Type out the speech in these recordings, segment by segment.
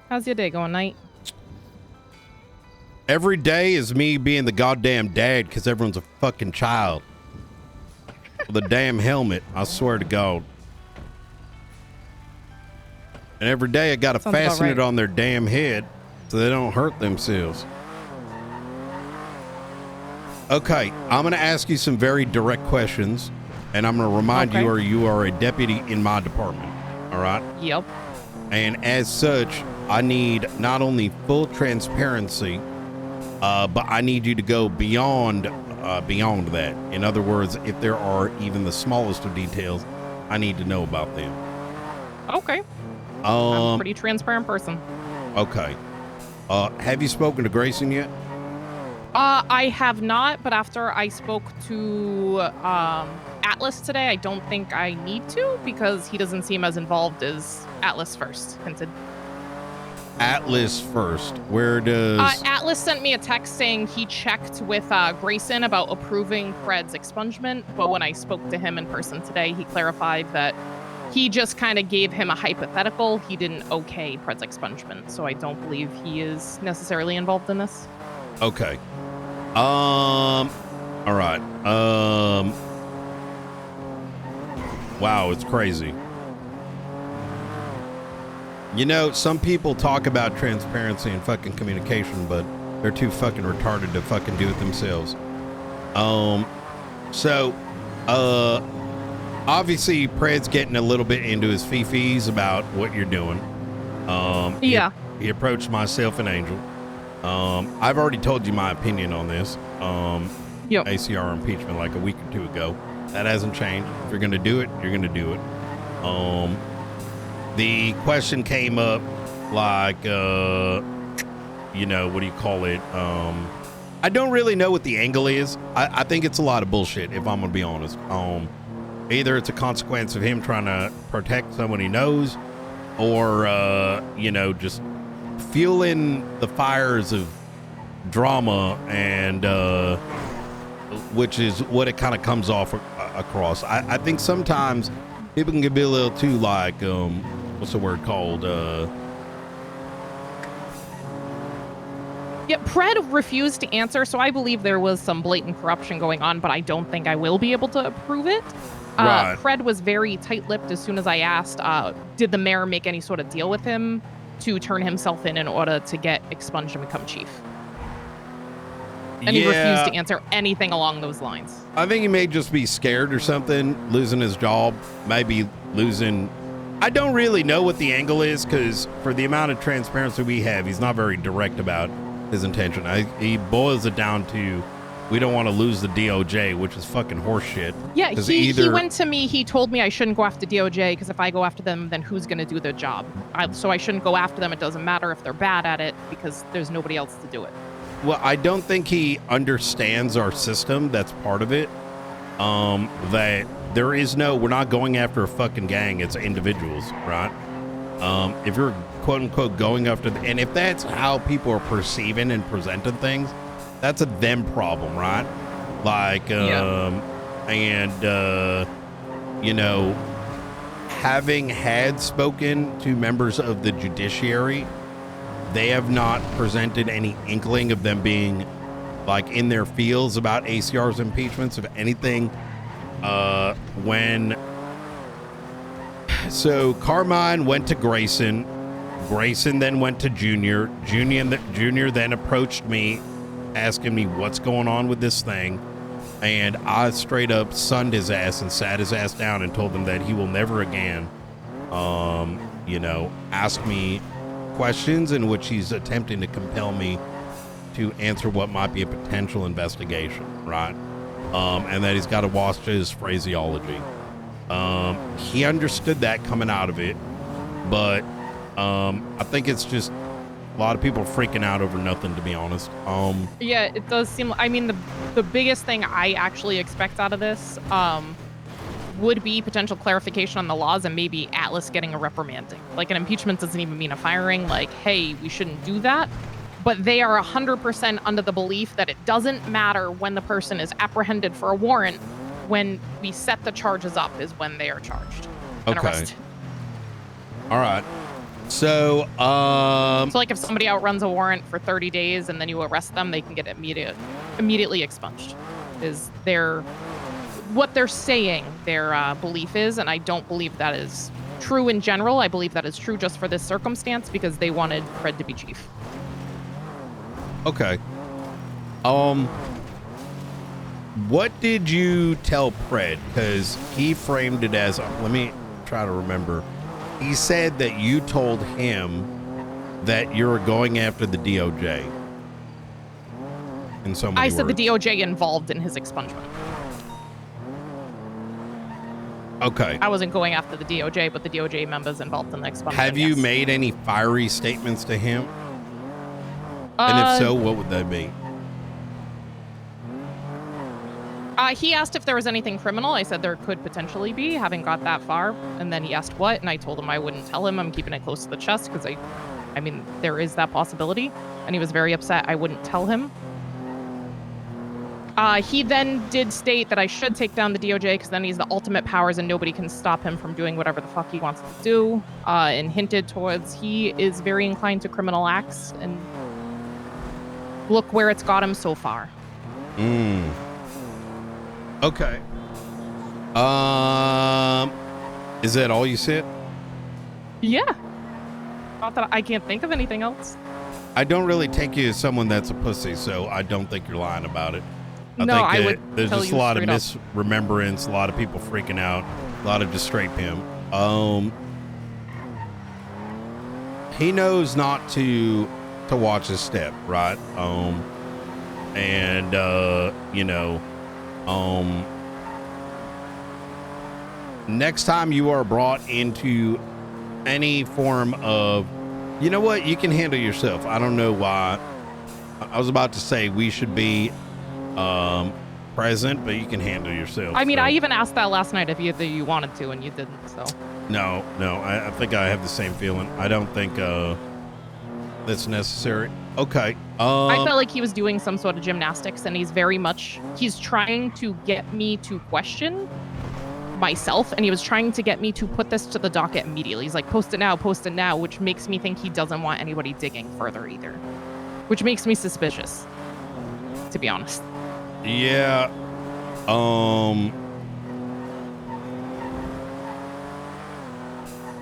How's your day going, Knight? Every day is me being the goddamn dad because everyone's a fucking child. With a damn helmet, I swear to God. And every day I gotta fasten it on their damn head so they don't hurt themselves. Okay, I'm gonna ask you some very direct questions, and I'm gonna remind you are a deputy in my department. All right? Yep. And as such, I need not only full transparency, but I need you to go beyond that. In other words, if there are even the smallest of details, I need to know about them. Okay. I'm a pretty transparent person. Okay. Have you spoken to Grayson yet? I have not, but after I spoke to Atlas today, I don't think I need to because he doesn't seem as involved as Atlas first hinted. Atlas first. Where does... Atlas sent me a text saying he checked with Grayson about approving Fred's expungement, but when I spoke to him in person today, he clarified that he just kind of gave him a hypothetical. He didn't okay Fred's expungement, so I don't believe he is necessarily involved in this. Okay. All right. Wow, it's crazy. You know, some people talk about transparency and fucking communication, but they're too fucking retarded to fucking do it themselves. Obviously, Pred's getting a little bit into his fee-fees about what you're doing. Yeah. He approached myself and Angel. I've already told you my opinion on this. Yep. ACR impeachment like a week or two ago. That hasn't changed. If you're going to do it, you're going to do it. The question came up like, you know, what do you call it? I don't really know what the angle is. I think it's a lot of bullshit, if I'm going to be honest. Either it's a consequence of him trying to protect someone he knows, or, you know, just fueling the fires of drama, and which is what it kind of comes off across. I think sometimes people can be a little too like, what's the word called? Yeah, Pred refused to answer, so I believe there was some blatant corruption going on, but I don't think I will be able to approve it. Right. Pred was very tight-lipped as soon as I asked, did the mayor make any sort of deal with him to turn himself in order to get expunged and become chief? And he refused to answer anything along those lines. I think he may just be scared or something, losing his job, maybe losing... I don't really know what the angle is, because for the amount of transparency we have, he's not very direct about his intention. He boils it down to, we don't want to lose the DOJ, which is fucking horseshit. Yeah, he went to me, he told me I shouldn't go after DOJ, because if I go after them, then who's going to do their job? So I shouldn't go after them. It doesn't matter if they're bad at it, because there's nobody else to do it. Well, I don't think he understands our system. That's part of it. That there is no, we're not going after a fucking gang. It's individuals, right? If you're quote unquote going after, and if that's how people are perceiving and presenting things, that's a them problem, right? Like, you know, having had spoken to members of the judiciary, they have not presented any inkling of them being like in their feels about ACR's impeachments. If anything, so Carmine went to Grayson then went to Junior then approached me asking me what's going on with this thing, and I straight up sunned his ass and sat his ass down and told him that he will never again you know, ask me questions in which he's attempting to compel me to answer what might be a potential investigation, right? And that he's got to watch his phraseology. He understood that coming out of it, but I think it's just a lot of people freaking out over nothing, to be honest. Yeah, it does seem, I mean, the biggest thing I actually expect out of this would be potential clarification on the laws and maybe Atlas getting a reprimanding. Like, an impeachment doesn't even mean a firing, like, hey, we shouldn't do that. But they are 100% under the belief that it doesn't matter when the person is apprehended for a warrant. When we set the charges up is when they are charged and arrested. All right. So, So like if somebody outruns a warrant for 30 days and then you arrest them, they can get immediately expunged. Is what they're saying their belief is, and I don't believe that is true in general. I believe that is true just for this circumstance because they wanted Fred to be chief. okay. What did you tell Fred? Because he framed it as, let me try to remember. He said that you told him that you were going after the DOJ. In so many I said words. the DOJ involved in his expungement. Okay. I wasn't going after the DOJ, but the DOJ members involved in the expungement. Have you yes. made any fiery statements to him? And if so, what would they be? He asked if there was anything criminal. I said there could potentially be, haven't got that far. And then he asked what, and I told him I wouldn't tell him. I'm keeping it close to the chest because I mean, there is that possibility. And he was very upset I wouldn't tell him. He then did state that I should take down the DOJ because then he's the ultimate powers and nobody can stop him from doing whatever the fuck he wants to do. And hinted towards he is very inclined to criminal acts, and look where it's got him so far. Okay. Is that all you said? Yeah. Not that I can't think of anything else. I don't really take you as someone that's a pussy, so I don't think you're lying about it. No, I would there's tell just you a lot of straight up. misremembrance, a lot of people freaking out, a lot of just straight pimp. He knows not to watch his step, right? Next time you are brought into any form of, you know what, you can handle yourself. I don't know why. I was about to say we should be present, but you can handle yourself. I mean, so. I even asked that last night if you wanted to, and you didn't, so. No, I think I have the same feeling. I don't think that's necessary. Okay. I felt like he was doing some sort of gymnastics, and he's trying to get me to question myself, and he was trying to get me to put this to the docket immediately. He's like, post it now, which makes me think he doesn't want anybody digging further either, which makes me suspicious, to be honest. Yeah.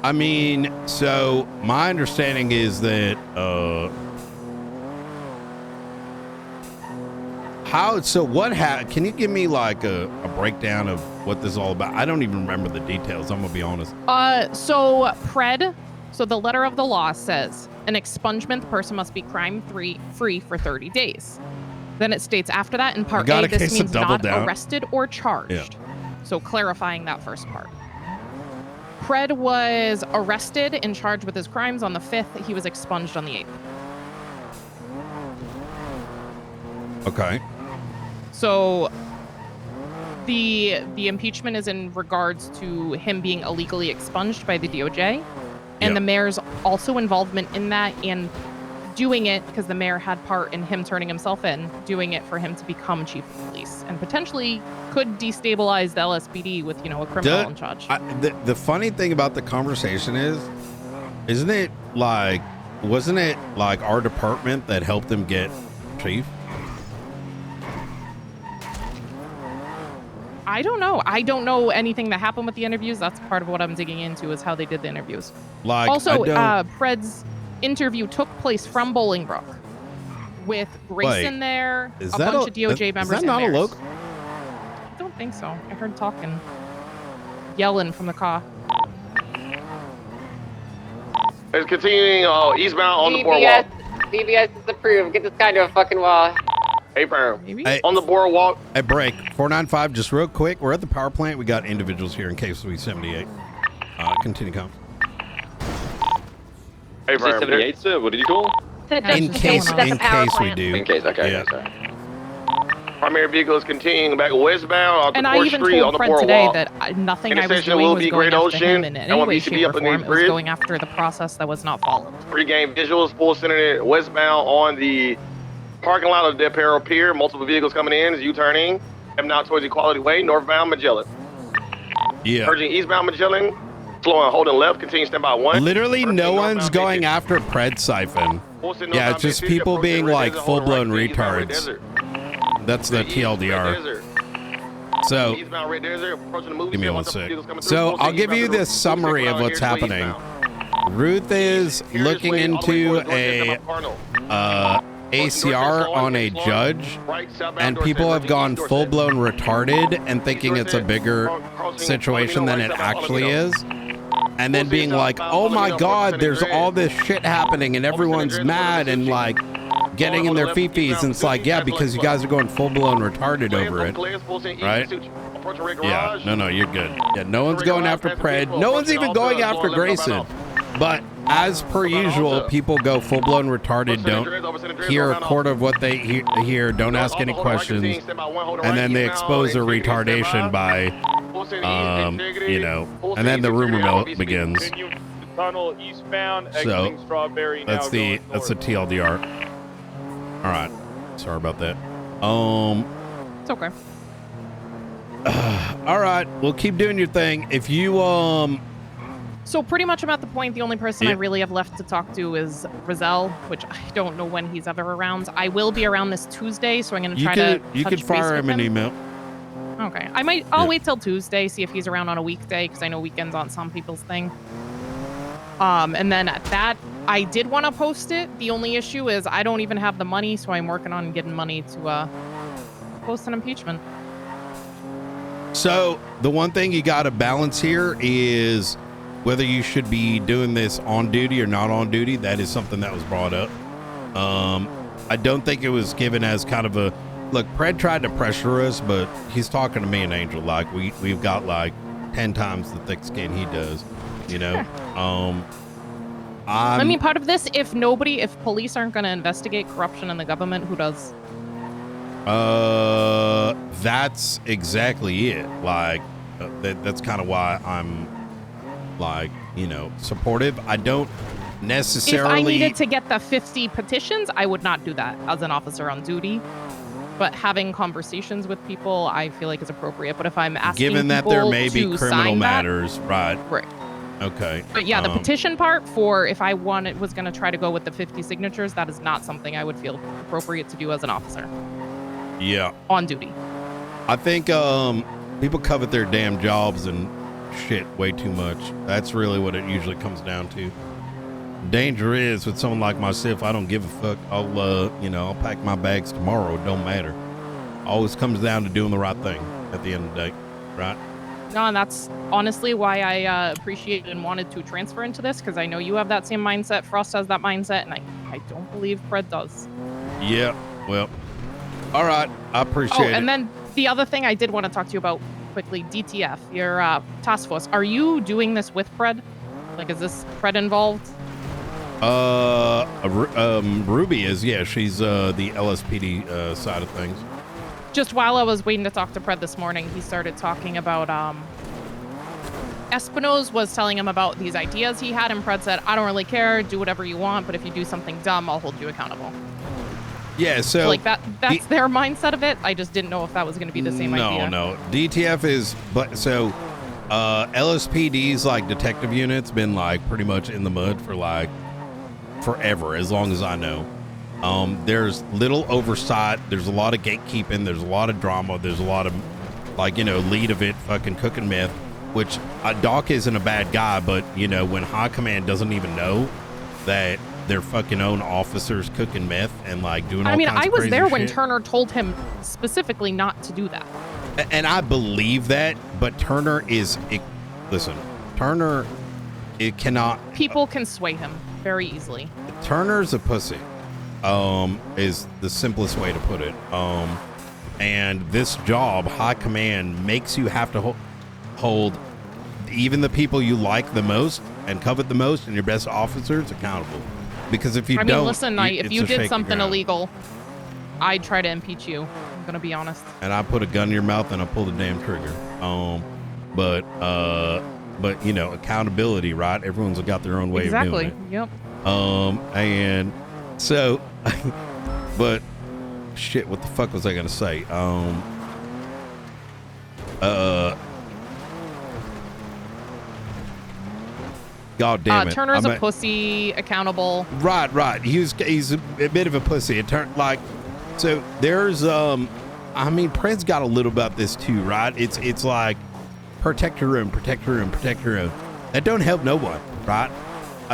I mean, so my understanding is that can you give me like a breakdown of what this is all about? I don't even remember the details, I'm gonna be honest. So the letter of the law says an expungement, the person must be crime-free for 30 days. Then it states after that in part A, this means not arrested or charged. Yeah. So clarifying that first part. Fred was arrested and charged with his crimes on the 5th. He was expunged on the 8th. Okay. So the impeachment is in regards to him being illegally expunged by the DOJ, and the mayor's also involvement in that, and doing it because the mayor had part in him turning himself in, doing it for him to become chief of police, and potentially could destabilize the LSPD with, a criminal in charge. The funny thing about the conversation wasn't it like our department that helped him get chief? I don't know. I don't know anything that happened with the interviews. That's part of what I'm digging into, is how they did the interviews. Fred's interview took place from Bolingbrook with Grayson there, a bunch of DOJ members. Is that not a local? I don't think so. I heard talking, yelling from the car. It's continuing eastbound on the boardwalk. DBS is approved. Get this guy to a fucking wall. Hey, firm. Hey, on the boardwalk. Hey, break. 495, just real quick. We're at the power plant. We got individuals here in case we 78. Continue, comms. Hey, firm. 78, sir. What did you call? In case we do. In case, okay. Yeah. Okay, sorry. Primary vehicle is continuing back westbound off the And I 4th even Street on told the Fred boardwalk. today that nothing I was Intersection doing will was be going Great after Ocean, him in and any will way, be to be shape, or up in the form. It was bridge. going after the process that was not followed. Pre-game visuals, full center westbound on the parking lot of Del Perro Pier. Multiple vehicles coming in, U-turning. Heading out towards Equality Way, northbound Magellan. Yeah. Urging eastbound Magellan Slow and holding left. Continue stand by 1. Literally, First no thing, one's northbound going Bay after Pred Siphon. City. Yeah, it's just people being like full-blown retards. That's the TLDR. So, give me 1 sec. So, I'll give you this summary of what's happening. Ruth is looking into a ACR on a judge, and people have gone full-blown retarded and thinking it's a bigger situation than it actually is. And then being like, oh my God, there's all this shit happening and everyone's mad and like getting in their fifis. And it's like, yeah, because you guys are going full-blown retarded over it, right? Yeah, no, you're good. Yeah, no one's going after Pred. No one's even going after Grayson. But as per usual, people go full-blown retarded, don't hear a quarter of what they hear, don't ask any questions, and then they expose their retardation by, you know, and then the rumor mill begins. Tunnel eastbound, So, Strawberry, that's the TLDR. All right, sorry about that. It's okay. All right, well, keep doing your thing. If you So pretty much I'm at the point the only person I Yeah. really have left to talk to is Rizal, which I don't know when he's ever around. I will be around this Tuesday, so I'm going to try to you could touch fire base him with an email. Okay. I'll wait till Tuesday, see if he's around on a weekday, because I know weekends aren't some people's thing. And then at that, I did want to post it. The only issue is I don't even have the money, so I'm working on getting money to post an impeachment. So the one thing you got to balance here is whether you should be doing this on duty or not on duty. That is something that was brought up. I don't think it was given as kind of a look. Pred tried to pressure us, but he's talking to me and Angel like we've got like 10 times the thick skin he does. You know. I mean, part of this, if police aren't going to investigate corruption in the government, who does? That's exactly it. Like that's kind of why I'm like, you know, supportive. I don't necessarily. If I needed to get the 50 petitions, I would not do that as an officer on duty. But having conversations with people, I feel like is appropriate. But if I'm asking given that there may be to criminal sign matters, right? Okay. But yeah, the petition part for if I was going to try to go with the 50 signatures, that is not something I would feel appropriate to do as an officer. Yeah. On duty. I think people covet their damn jobs and shit way too much. That's really what it usually comes down to. Danger is with someone like myself, I don't give a fuck. I'll pack my bags tomorrow. It don't matter. Always comes down to doing the right thing at the end of the day, right? No, and that's honestly why I appreciated and wanted to transfer into this, because I know you have that same mindset. Frost has that mindset, and I don't believe Pred does. Yeah, well, all right. I appreciate it. Oh, and then the other thing I did want to talk to you about quickly, DTF, your task force. Are you doing this with Pred? Like, is this Pred involved? Ruby is, yeah. She's the LSPD side of things. Just while I was waiting to talk to Pred this morning, he started talking about Espinosa was telling him about these ideas he had, and Pred said, I don't really care, do whatever you want, but if you do something dumb, I'll hold you accountable. Yeah, so like that's their mindset of it. I just didn't know if that was going to be the same idea. No. DTF is, but so LSPD's like detective unit's been like pretty much in the mud for like forever, as long as I know. There's little oversight. There's a lot of gatekeeping. There's a lot of drama. There's a lot of like, lead of it fucking cooking meth, which Doc isn't a bad guy, but when high command doesn't even know that their fucking own officers cooking meth and like doing all kinds of I was crazy there when shit. Turner told him specifically not to do that. And I believe that, but Turner it cannot. People can sway him very easily. Turner's a pussy. Is the simplest way to put it. And this job, high command, makes you have to hold even the people you like the most and covet the most and your best officers accountable. Because if you don't, listen, if you it's a did shaky something ground. illegal, I'd try to impeach you. I'm gonna be honest. And I put a gun in your mouth and I pull the damn trigger. But accountability, right? Everyone's got their own way of doing it. Yep. And so, but shit, what the fuck was I gonna say? God damn it. Turner's a pussy, accountable. Right. He's a bit of a pussy. So there's I mean, Pred's got a little about this too, right? It's like protect your room. That don't help no one, right?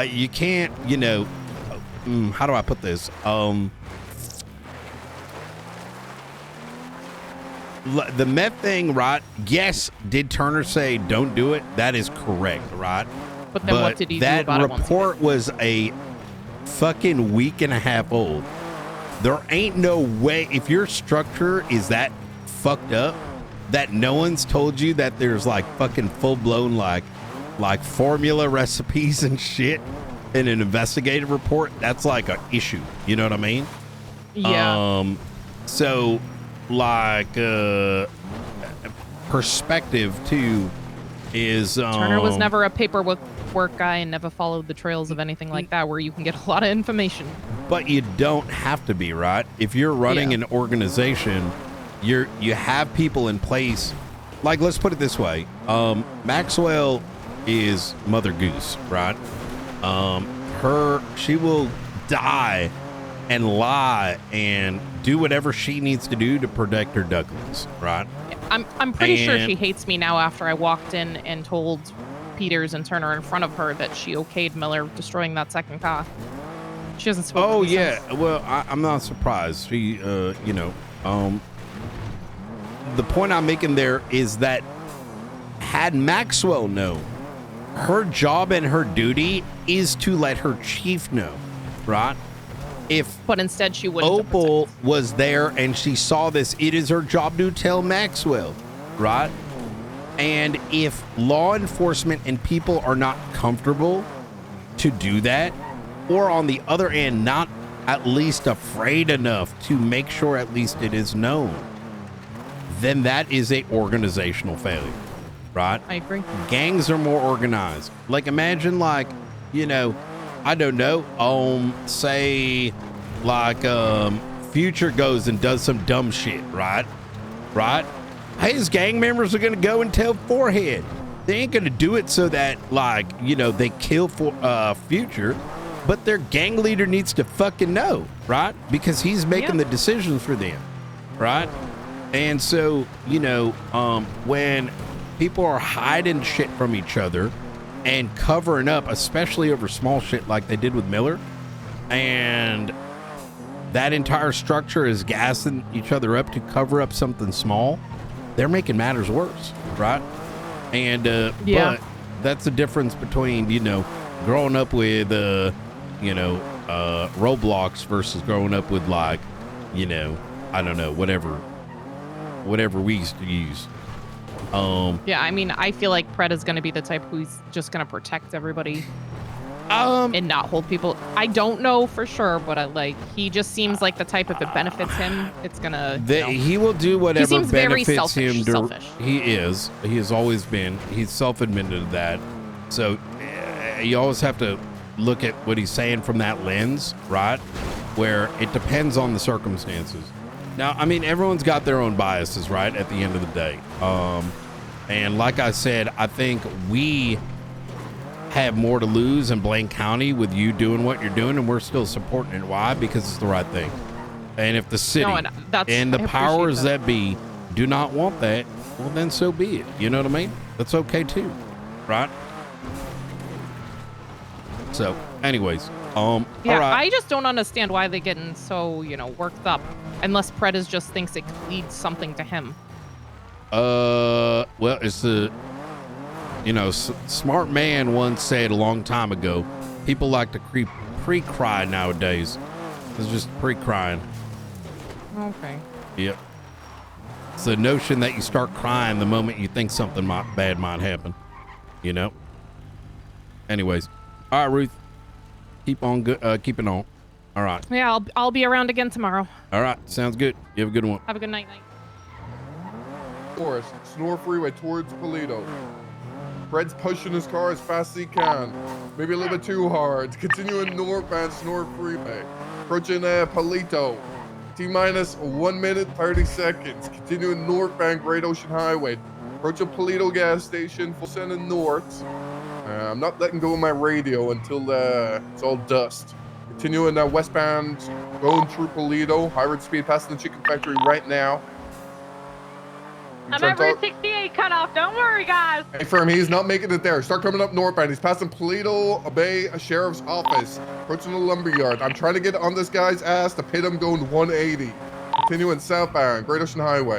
You can't, how do I put this? The meth thing, right? Yes, did Turner say don't do it? That is correct, right? But then what did he do about it? That report was a fucking week and a half old. There ain't no way, if your structure is that fucked up, that no one's told you that there's like fucking full-blown like formula recipes and shit in an investigative report, that's like an issue. You know what I mean? Yeah. So like perspective too is Turner was never a paperwork guy and never followed the trails of anything like that where you can get a lot of information. But you don't have to be, right? If you're running an organization, you have people in place. Like, let's put it this way. Maxwell is Mother Goose, right? She will die and lie and do whatever she needs to do to protect her ducklings, right? I'm pretty sure she hates me now after I walked in and told Peters and Turner in front of her that she okayed Miller destroying that second car. She hasn't spoken to me since. Well, I'm not surprised. She, the point I'm making there is that had Maxwell known, her job and her duty is to let her chief know, right? But instead she wouldn't. Opal was there and she saw this, it is her job to tell Maxwell, right? And if law enforcement and people are not comfortable to do that, or on the other end, not at least afraid enough to make sure at least it is known, then that is a organizational failure, right? I agree. Gangs are more organized. Like imagine I don't know, say like Future goes and does some dumb shit, right? His gang members are gonna go and tell Forehead. They ain't gonna do it so that they kill Future, but their gang leader needs to fucking know, right? Because he's making the decisions for them, right? And so, when people are hiding shit from each other and covering up, especially over small shit like they did with Miller, and that entire structure is gassing each other up to cover up something small, they're making matters worse, right? And but that's the difference between growing up with Roblox versus growing up with I don't know, whatever we used to use. I mean, I feel like Pred is going to be the type who's just going to protect everybody and not hold people. I don't know for sure, but he just seems like the type, if it benefits him, it's going to... He will do whatever he seems benefits very selfish, him. selfish. He has always been. He's self-admitted that. So you always have to look at what he's saying from that lens, right? Where it depends on the circumstances. Now, I mean, everyone's got their own biases, right? At the end of the day. And like I said, I think we have more to lose in Blaine County with you doing what you're doing, and we're still supporting it. Why? Because it's the right thing. And if the city and the powers that be do not want that, well, then so be it. You know what I mean? That's okay too, right? So, anyways, all right. I just don't understand why they're getting so, worked up, unless Prez just thinks it leads something to him. Well, it's the, smart man once said a long time ago, people like to pre-cry nowadays. It's just pre-crying. Okay. Yep. It's the notion that you start crying the moment you think something bad might happen. Anyways. All right, Ruth. Keep on, on. All right. Yeah, I'll be around again tomorrow. All right. Sounds good. You have a good one. Have a good night. Forest, Snore Freeway towards Polito. Fred's pushing his car as fast as he can. Maybe a little bit too hard. Continuing northbound Snore Freeway. Approaching Polito. T-minus 1 minute, 30 seconds. Continuing northbound Great Ocean Highway. Approaching Polito gas station, full sending north. I'm not letting go of my radio until it's all dust. Continuing westbound, going through Polito. High-rate speed passing the chicken factory right now. I'm at Route 68 cutoff. Don't worry, guys. Hey, firm, he's not making it there. Start coming up northbound. He's passing Polito Bay Sheriff's Office. Approaching the lumberyard. I'm trying to get on this guy's ass to pit him going 180. Continuing southbound, Great Ocean Highway.